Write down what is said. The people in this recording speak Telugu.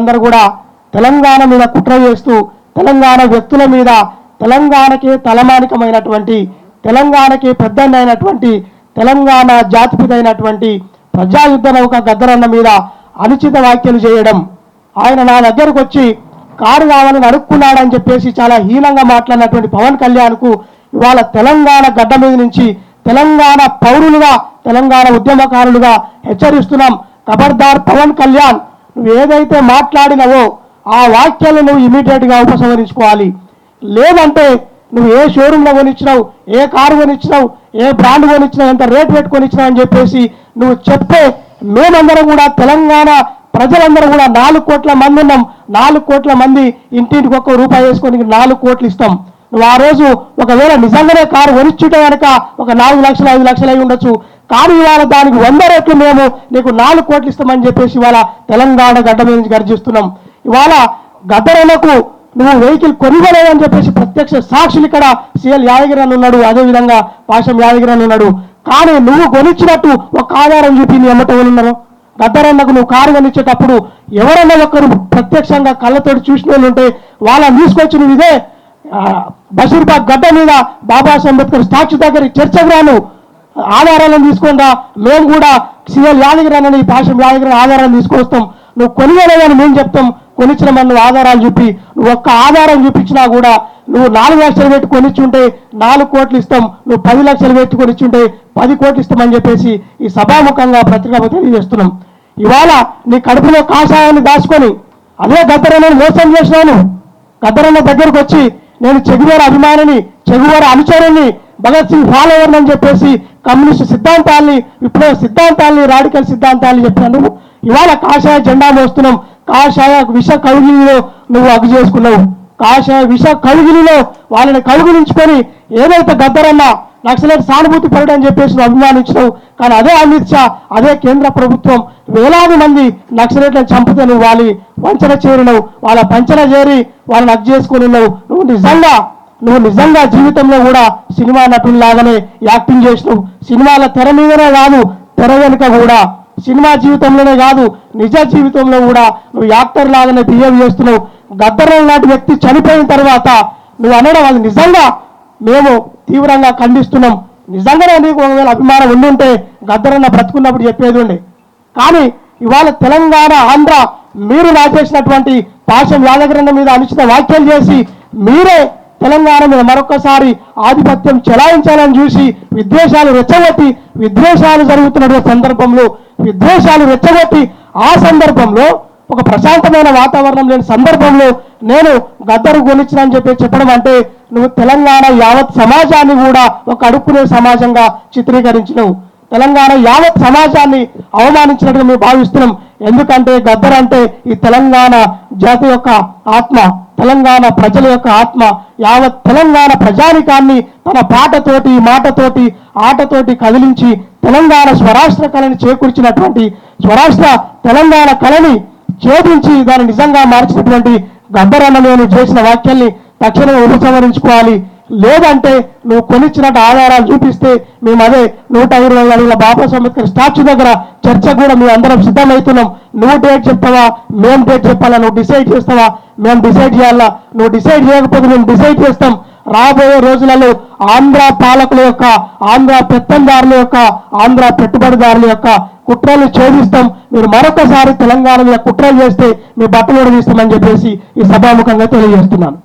వీళ్ళందరూ కూడా తెలంగాణ మీద కుట్ర చేస్తూ తెలంగాణ వ్యక్తుల మీద తెలంగాణకి తలమానికమైనటువంటి తెలంగాణకి పెద్దన్న అయినటువంటి తెలంగాణ జాతిపిత అయినటువంటి ప్రజాయుద్ధ నౌక గద్దరన్న మీద అనుచిత వ్యాఖ్యలు చేయడం, ఆయన నా దగ్గరకు వచ్చి కారు కావాలని అడుక్కున్నాడని చెప్పేసి చాలా హీనంగా మాట్లాడినటువంటి పవన్ కళ్యాణ్కు ఇవాళ తెలంగాణ గడ్డ మీద నుంచి తెలంగాణ పౌరులుగా తెలంగాణ ఉద్యమకారులుగా హెచ్చరిస్తున్నాం. ఖబర్దార్ పవన్ కళ్యాణ్, నువ్వు ఏదైతే మాట్లాడినవో ఆ వాక్యాలను నువ్వు ఇమీడియట్గా ఉపసంహరించుకోవాలి. లేదంటే నువ్వు ఏ షోరూంలో కొనిచ్చినావు, ఏ కారు కొనిచ్చినావు, ఏ బ్రాండ్ కొనిచ్చినావు, ఎంత రేట్ పెట్టుకొని ఇచ్చినావు అని చెప్పేసి నువ్వు చెప్తే మేమందరం కూడా తెలంగాణ ప్రజలందరూ కూడా 4 కోట్ల మంది ఉన్నాం. 4 కోట్ల మంది ఇంటింటికి ₹1 వేసుకొని 4 కోట్లు ఇస్తాం. నువ్వు ఆ రోజు ఒకవేళ నిజంగానే కారు కొనిచ్చుంటే కనుక ఒక 4 లక్షలు 5 లక్షలు అయి ఉండొచ్చు. కానీ ఇవాళ దానికి 100 రెట్లు మేము నీకు 4 కోట్లు ఇస్తామని చెప్పేసి ఇవాళ తెలంగాణ గడ్డ మీద నుంచి గర్జిస్తున్నాం. ఇవాళ గద్దరన్నకు నువ్వు వెహికల్ కొనివ్వలేదని చెప్పేసి ప్రత్యక్ష సాక్షులు ఇక్కడ సిఎల్ యాదగిరి అని ఉన్నాడు, అదేవిధంగా పాషం యాదగిరి అని ఉన్నాడు. కానీ నువ్వు కొనిచ్చినట్టు ఒక ఆధారం చూపి నీ ఎమ్మట ఉన్నారు. గద్దరన్నకు నువ్వు కారు కొనిచ్చేటప్పుడు ఎవరన్నా ఒకరు ప్రత్యక్షంగా కళ్ళతోటి చూసిన వాళ్ళు ఉంటే వాళ్ళని తీసుకొచ్చి నువ్వు ఇదే బషీర్బాగ్ గడ్డ మీద బాబాసాహెబ్ అంబేద్కర్ స్టాచ్యూ దగ్గర చర్చకు రాను, ఆధారాలను తీసుకుంటా మేము కూడా సిఎల్ యాదగిరి అని పాషం యాదగిరి ఆధారాలు తీసుకొస్తాం. నువ్వు కొనివ్వలేదని మేము చెప్తాం, కొనిచ్చిన నువ్వు ఆధారాలు చూపి, నువ్వు ఒక్క ఆధారం చూపించినా కూడా నువ్వు 4 లక్షలు పెట్టి కొనిచ్చుంటే 4 కోట్లు ఇస్తాం, నువ్వు 10 లక్షలు పెట్టి కొనిచ్చుంటే 10 కోట్లు ఇస్తామని చెప్పేసి ఈ సభాముఖంగా పత్రికగా తెలియజేస్తున్నాం. ఇవాళ నీ కడుపులో కాషాయాన్ని దాచుకొని అదే గద్దరన్నను మోసం చేసినాను. గద్దరన్న దగ్గరకు వచ్చి నేను చెగువేర అభిమానిని, చెగువేర అనుచరుని, భగత్ సింగ్ ఫాలోవర్ని అని చెప్పేసి కమ్యూనిస్ట్ సిద్ధాంతాల్ని, విప్లవ సిద్ధాంతాల్ని, రాడికల్ సిద్ధాంతాల్ని చెప్పినాను. ఇవాళ కాషాయ జెండా మోస్తున్నాం. కాషాయ విష కౌగిలిలో నువ్వు అగ్గు చేసుకున్నావు. కాషాయ విష కౌగిలిలో వాళ్ళని కౌగిలించుకొని ఏదైతే గద్దరన్న నక్సలైట్ సానుభూతి పరుడు అని చెప్పేసి నువ్వు అభిమానించినావు. కానీ అదే అమిత్ షా, అదే కేంద్ర ప్రభుత్వం వేలాది మంది నక్సలైట్లను చంపితే నువ్వు వాళ్ళ వంచన చేరినవు, వాళ్ళ పంచన చేరి వాళ్ళని అగ్గు చేసుకుని ఉన్నావు. నువ్వు నిజంగా జీవితంలో కూడా సినిమా నటుల్లాగానే యాక్టింగ్ చేసినావు. సినిమాల తెర మీదనే కాదు, తెర వెనుక కూడా, సినిమా జీవితంలోనే కాదు నిజ జీవితంలో కూడా నువ్వు యాక్టర్ లాగానే బిహేవ్ చేస్తున్నావు. గద్దరన్న లాంటి వ్యక్తి చనిపోయిన తర్వాత నువ్వు అనడం అది నిజంగా మేము తీవ్రంగా ఖండిస్తున్నాం. నిజంగానే నీకు ఒకవేళ అభిమానం ఉండుంటే గద్దరన్న బ్రతుకున్నప్పుడు చెప్పేది ఉండే. కానీ ఇవాళ తెలంగాణ ఆంధ్ర మీరు రాజేసినటువంటి పాషం యాదగిరన్న మీద అనుచిత వ్యాఖ్యలు చేసి మీరే తెలంగాణ మీద మరొకసారి ఆధిపత్యం చెలాయించాలని చూసి విద్వేషాలు రెచ్చగొట్టి, విద్వేషాలు జరుగుతున్నటువంటి సందర్భంలో విద్వేషాలు రెచ్చగొట్టి ఆ సందర్భంలో ఒక ప్రశాంతమైన వాతావరణం లేని సందర్భంలో నేను గద్దరు కొనిచ్చిన అని చెప్పి చెప్పడం అంటే నువ్వు తెలంగాణ యావత్ సమాజాన్ని కూడా ఒక అడుక్కునే సమాజంగా చిత్రీకరించినవు. తెలంగాణ యావత్ సమాజాన్ని అవమానించినట్టుగా మేము భావిస్తున్నాం. ఎందుకంటే గద్దర్ అంటే ఈ తెలంగాణ జాతి యొక్క ఆత్మ, తెలంగాణ ప్రజల యొక్క ఆత్మ. యావత్ తెలంగాణ ప్రజానికాన్ని తన పాటతోటి, మాటతోటి, ఆటతోటి కదిలించి తెలంగాణ స్వరాష్ట్ర కళని చేకూర్చినటువంటి స్వరాష్ట్ర తెలంగాణ కళని ఛేదించి దాన్ని నిజంగా మార్చినటువంటి గద్దరన్న నేను చేసిన వ్యాఖ్యల్ని తక్షణమే ఉపసంహరించుకోవాలి. లేదంటే నువ్వు కొనిచ్చినట్టు ఆధారాలు చూపిస్తే మేము అదే 120 అడుగుల బాబాసాహెబ్ అంబేద్కర్ స్టాచ్యూ దగ్గర చర్చ కూడా మేము అందరం సిద్ధమవుతున్నాం. నువ్వు డేట్ చెప్తావా, మేము డేట్ చెప్పాలా, నువ్వు డిసైడ్ చేస్తావా, మేము డిసైడ్ చేయాలా, నువ్వు డిసైడ్ చేయకపోతే మేము డిసైడ్ చేస్తాం. రాబోయే రోజులలో ఆంధ్ర పాలకుల యొక్క, ఆంధ్ర పెత్తందారుల యొక్క, ఆంధ్ర పెట్టుబడిదారుల యొక్క కుట్రలు ఛేదిస్తాం. మీరు మరొకసారి తెలంగాణ మీద కుట్రలు చేస్తే మీ బట్టలు తీస్తామని చెప్పేసి ఈ సభాముఖంగా తెలియజేస్తున్నాను.